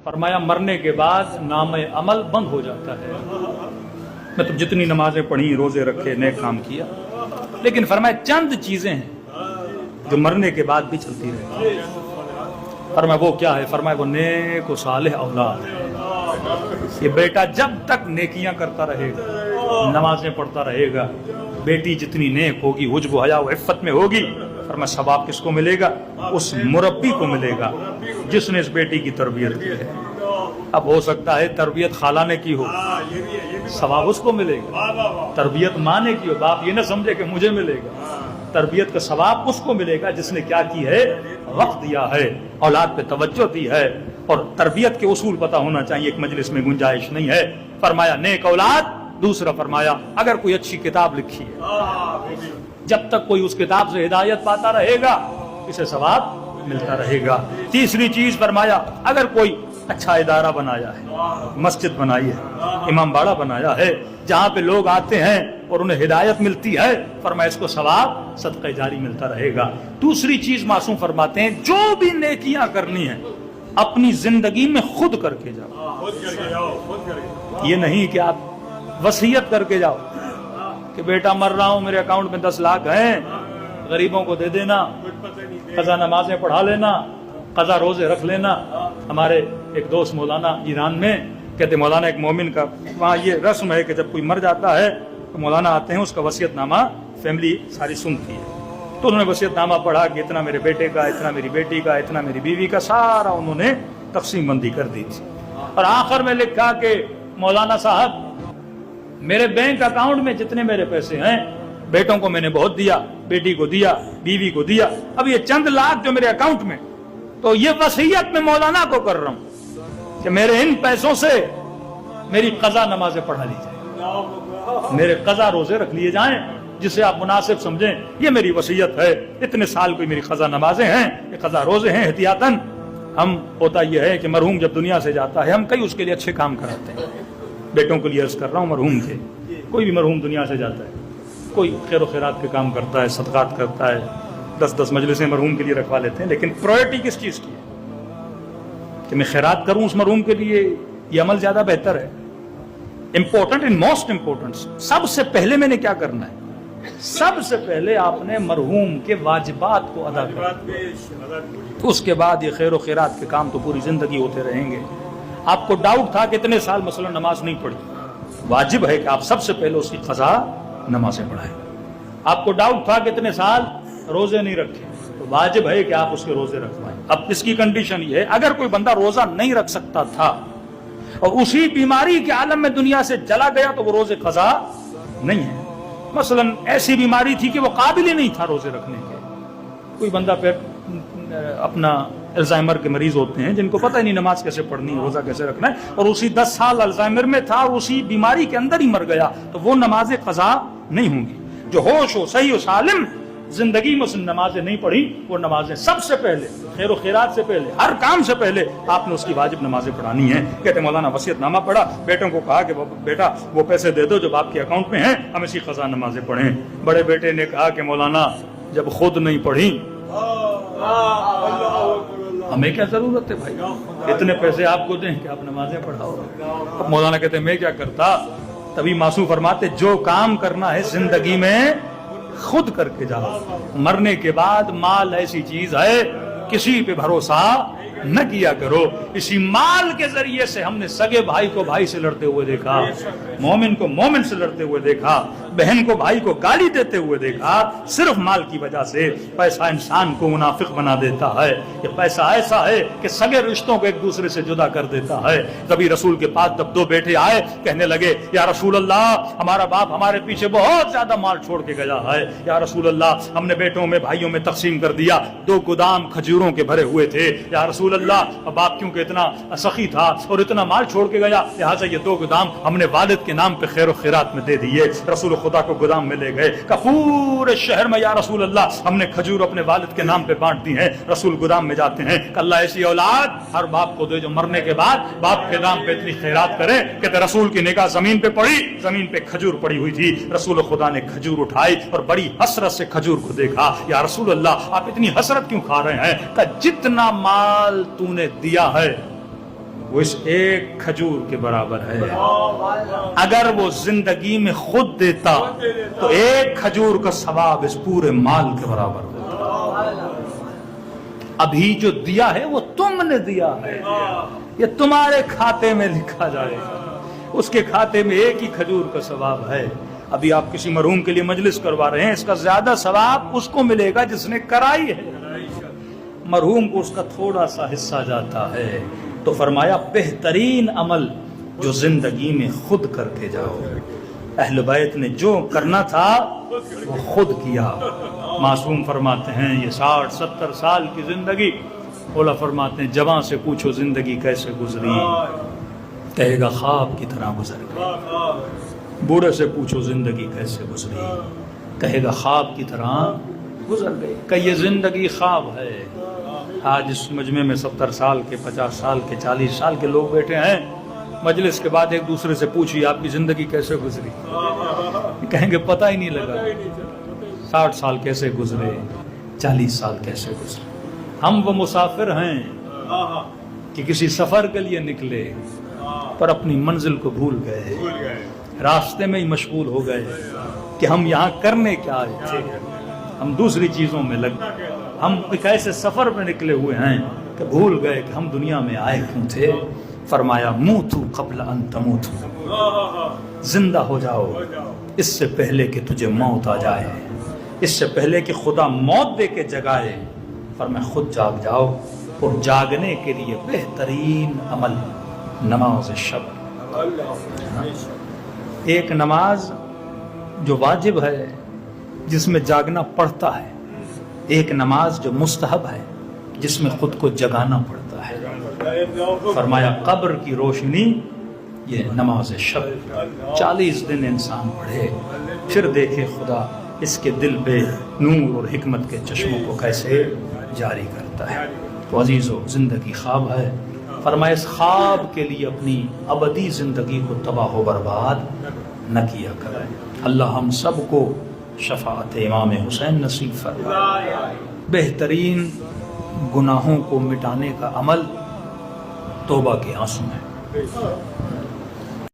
فرمایا مرنے کے بعد نام عمل بند ہو جاتا ہے. مطلب جتنی نمازیں پڑھی، روزے رکھے، نیک کام کیا، لیکن فرمایا چند چیزیں ہیں جو مرنے کے بعد بھی چلتی رہتی. فرمایا وہ کیا ہے؟ فرمایا وہ نیک و صالح اولاد. یہ بیٹا جب تک نیکیاں کرتا رہے گا، نمازیں پڑھتا رہے گا، بیٹی جتنی نیک ہوگی، حجب و حیا و عفت میں ہوگی، فرمایا ثواب کس کو ملے گا؟ اس مربی کو ملے گا جس نے اس بیٹی کی تربیت کی ہے. اب ہو سکتا ہے تربیت خالہ نے کی ہو، ثواب اس کو ملے گا. تربیت ماں نے کی ہو، باپ یہ نہ سمجھے کہ مجھے ملے گا. تربیت کا ثواب اس کو ملے گا جس نے کیا کی ہے؟ وقت دیا ہے، اولاد پہ توجہ دی ہے. اور تربیت کے اصول پتہ ہونا چاہیے، ایک مجلس میں گنجائش نہیں ہے. فرمایا نیک اولاد. دوسرا فرمایا اگر کوئی اچھی کتاب لکھی ہے، جب تک کوئی اس کتاب سے ہدایت پاتا رہے گا اسے ثواب ملتا رہے گا. تیسری چیز فرمایا اگر کوئی اچھا ادارہ بنایا ہے، مسجد بنائی ہے، امام باڑہ بنایا ہے، جہاں پہ لوگ آتے ہیں اور انہیں ہدایت ملتی ہے، فرمایا اس کو ثواب صدقہ جاری ملتا رہے گا. دوسری چیز معصوم فرماتے ہیں جو بھی نیکیاں کرنی ہیں اپنی زندگی میں خود کر کے جاؤ. یہ نہیں کہ آپ وصیت کر کے جاؤ کہ بیٹا مر رہا ہوں، میرے اکاؤنٹ میں 10 لاکھ ہیں، غریبوں کو دے دینا، قضا نمازیں پڑھا لینا، قضا روزے رکھ لینا. ہمارے ایک دوست مولانا ایران میں کہتے مولانا ایک مومن کا وہاں یہ رسم ہے کہ جب کوئی مر جاتا ہے تو مولانا آتے ہیں، اس کا وصیت نامہ فیملی ساری سنتی ہے. تو انہوں نے وصیت نامہ پڑھا کہ اتنا میرے بیٹے کا، اتنا میری بیٹی کا، اتنا میری بیوی کا، سارا انہوں نے تقسیم بندی کر دی تھی. اور آخر میں لکھا کہ مولانا صاحب میرے بینک اکاؤنٹ میں جتنے میرے پیسے ہیں، بیٹوں کو میں نے بہت دیا، بیٹی کو دیا، بیوی کو دیا، اب یہ چند لاکھ جو میرے اکاؤنٹ میں، تو یہ وصیت میں مولانا کو کر رہا ہوں کہ میرے ان پیسوں سے میری قضا نمازیں پڑھا لی جائیں، میرے قضا روزے رکھ لیے جائیں، جسے آپ مناسب سمجھیں. یہ میری وصیت ہے، اتنے سال کوئی میری قضا نمازیں ہیں، یہ قضا روزے ہیں احتیاطاً. ہم ہوتا یہ ہے کہ مرحوم جب دنیا سے جاتا ہے ہم کئی اس کے لیے اچھے کام کراتے ہیں. بیٹوں کے لیے عرض کر رہا ہوں، مرحوم کے کوئی بھی مرحوم دنیا سے جاتا ہے، کوئی خیر و خیرات کے کام کرتا ہے، صدقات کرتا ہے، 10 مجلسیں مرحوم کے لیے رکھوا لیتے ہیں، لیکن پرائرٹی کس چیز کی ہے کہ میں خیرات کروں اس مرحوم کے لیے؟ یہ عمل زیادہ بہتر ہے. امپورٹنٹ اینڈ موسٹ امپورٹنٹ، سب سے پہلے میں نے کیا کرنا ہے؟ سب سے پہلے آپ نے مرحوم کے واجبات کو ادا کرنا، اس کے بعد یہ خیر و خیرات کے کام تو پوری زندگی ہوتے رہیں گے. آپ کو ڈاؤٹ تھا کہ اتنے سال مثلا نماز نہیں پڑھی، واجب ہے کہ آپ سب سے پہلے اس کی قضا نمازیں پڑھائیں. آپ کو ڈاؤٹ تھا کہ اتنے سال روزے نہیں رکھے، تو واجب ہے کہ آپ اس کے روزے رکھوائیں. اب اس کی کنڈیشن یہ ہے اگر کوئی بندہ روزہ نہیں رکھ سکتا تھا اور اسی بیماری کے عالم میں دنیا سے چلا گیا تو وہ روزے قضا نہیں ہے. مثلا ایسی بیماری تھی کہ وہ قابل ہی نہیں تھا روزے رکھنے کے. کوئی بندہ پھر اپنا الزائمر کے مریض ہوتے ہیں جن کو پتہ ہی نہیں نماز کیسے پڑھنی ہے، روزہ کیسے رکھنا ہے، اور اسی 10 سال الزائمر میں تھا اور اسی بیماری کے اندر ہی مر گیا، تو وہ نمازیں قضا نہیں ہوں گی. جو ہوش ہو، صحیح و سالم، زندگی میں اس نے نمازیں نہیں پڑھی، وہ نمازیں سب سے پہلے خیر و خیرات سے پہلے، ہر کام سے پہلے آپ نے اس کی واجب نمازیں پڑھانی ہیں. کہتے مولانا وصیت نامہ پڑھا، بیٹوں کو کہا کہ بیٹا وہ پیسے دے دو جو باپ کے اکاؤنٹ میں ہیں، ہم اسی قضا نمازیں پڑھیں. بڑے بیٹے نے کہا کہ مولانا جب خود نہیں پڑھی ہمیں کیا ضرورت ہے بھائی، اتنے پیسے آپ کو دیں کہ آپ نمازیں پڑھاؤ. اب مولانا کہتے میں کیا کرتا؟ تبھی معصوم فرماتے جو کام کرنا ہے زندگی میں خود کر کے جاؤ. مرنے کے بعد مال ایسی چیز ہے کسی پہ بھروسہ نہ کیا کرو. اسی مال کے ذریعے سے ہم نے سگے بھائی کو بھائی سے لڑتے ہوئے دیکھا، مومن کو مومن سے لڑتے ہوئے دیکھا، بہن کو بھائی کو گالی دیتے ہوئے دیکھا، صرف مال کی وجہ سے. پیسہ انسان کو منافق بنا دیتا ہے. یہ پیسہ ایسا ہے کہ سگے رشتوں کو ایک دوسرے سے جدا کر دیتا ہے. کبھی رسول کے پاس جب 2 بیٹے آئے کہنے لگے یا رسول اللہ ہمارا باپ ہمارے پیچھے بہت زیادہ مال چھوڑ کے گیا ہے، یا رسول اللہ ہم نے بیٹوں میں بھائیوں میں تقسیم کر دیا، 2 گودام کھجوروں کے بھرے ہوئے تھے، یا رسول اللہ باپ کیونکہ اتنا سخی تھا اور اتنا مال چھوڑ کے گیا لہٰذا یہ 2 گودام ہم نے والد کے نام پہ خیر و خیرات میں دے دیے. رسول خدا کو گودام میں لے گئے کہ پورے شہر میں یا رسول اللہ ہم نے کھجور اپنے والد کے نام پہ بانٹ دی ہیں. رسول گودام میں جاتے ہیں کہ اللہ ایسی اولاد ہر باپ کو دے جو مرنے کے بعد باپ کے نام پہ اتنی خیرات کرے. کہتے رسول کی نگاہ زمین پہ پڑی، زمین پہ کھجور پڑی ہوئی تھی. رسول خدا نے کھجور اٹھائی اور بڑی حسرت سے کھجور کو دیکھا. یا رسول اللہ آپ اتنی حسرت کیوں کھا رہے ہیں؟ کہ جتنا مال تو نے دیا ہے وہ اس ایک کھجور کے برابر ہے. اگر وہ زندگی میں خود دیتا تو ایک کھجور کا ثواب اس پورے مال کے برابر ہوتا. ابھی جو دیا ہے وہ تم نے دیا ہے، یہ تمہارے کھاتے میں لکھا جائے گا. اس کے کھاتے میں ایک ہی کھجور کا ثواب ہے. ابھی آپ کسی مرحوم کے لیے مجلس کروا رہے ہیں، اس کا زیادہ ثواب اس کو ملے گا جس نے کرائی ہے، مرحوم کو اس کا تھوڑا سا حصہ جاتا ہے. تو فرمایا بہترین عمل جو زندگی میں خود کر کے جاؤ. اہل بیت نے جو کرنا تھا وہ خود کیا. معصوم فرماتے ہیں یہ 60-70 سال کی زندگی، اولا فرماتے ہیں جوان سے پوچھو زندگی کیسے گزری، کہے گا خواب کی طرح گزر گئی. بوڑھے سے پوچھو زندگی کیسے گزری، کہے گا خواب کی طرح گزر گئی. کہ یہ زندگی خواب ہے. آج اس مجمع میں 70 سال کے، 50 سال کے، 40 سال کے لوگ بیٹھے ہیں. مجلس کے بعد ایک دوسرے سے پوچھیے آپ کی زندگی کیسے گزری، کہیں گے پتہ ہی نہیں لگا. 60 سال کیسے گزرے، 40 سال کیسے گزرے. ہم وہ مسافر ہیں کہ کسی سفر کے لیے نکلے پر اپنی منزل کو بھول گئے، راستے میں ہی مشغول ہو گئے کہ ہم یہاں کرنے کیا آئے تھے. ہم دوسری چیزوں میں لگ گئے. ہم ایک ایسے سفر میں نکلے ہوئے ہیں کہ بھول گئے کہ ہم دنیا میں آئے کیوں تھے. فرمایا موتو قبل ان تموتو، زندہ ہو جاؤ اس سے پہلے کہ تجھے موت آ جائے، اس سے پہلے کہ خدا موت دے کے جگائے. فرمایا خود جاگ جاؤ. اور جاگنے کے لیے بہترین عمل نماز شب. ایک نماز جو واجب ہے جس میں جاگنا پڑتا ہے، ایک نماز جو مستحب ہے جس میں خود کو جگانا پڑتا ہے. فرمایا قبر کی روشنی یہ نماز شب 40 دن انسان پڑھے، پھر دیکھے خدا اس کے دل پہ نور اور حکمت کے چشموں کو کیسے جاری کرتا ہے. تو عزیزو زندگی خواب ہے. فرمایا اس خواب کے لیے اپنی ابدی زندگی کو تباہ و برباد نہ کیا کرے. اللہ ہم سب کو شفاعت امام حسین نصیب فرمائے. بہترین گناہوں کو مٹانے کا عمل توبہ کے آنسو ہے.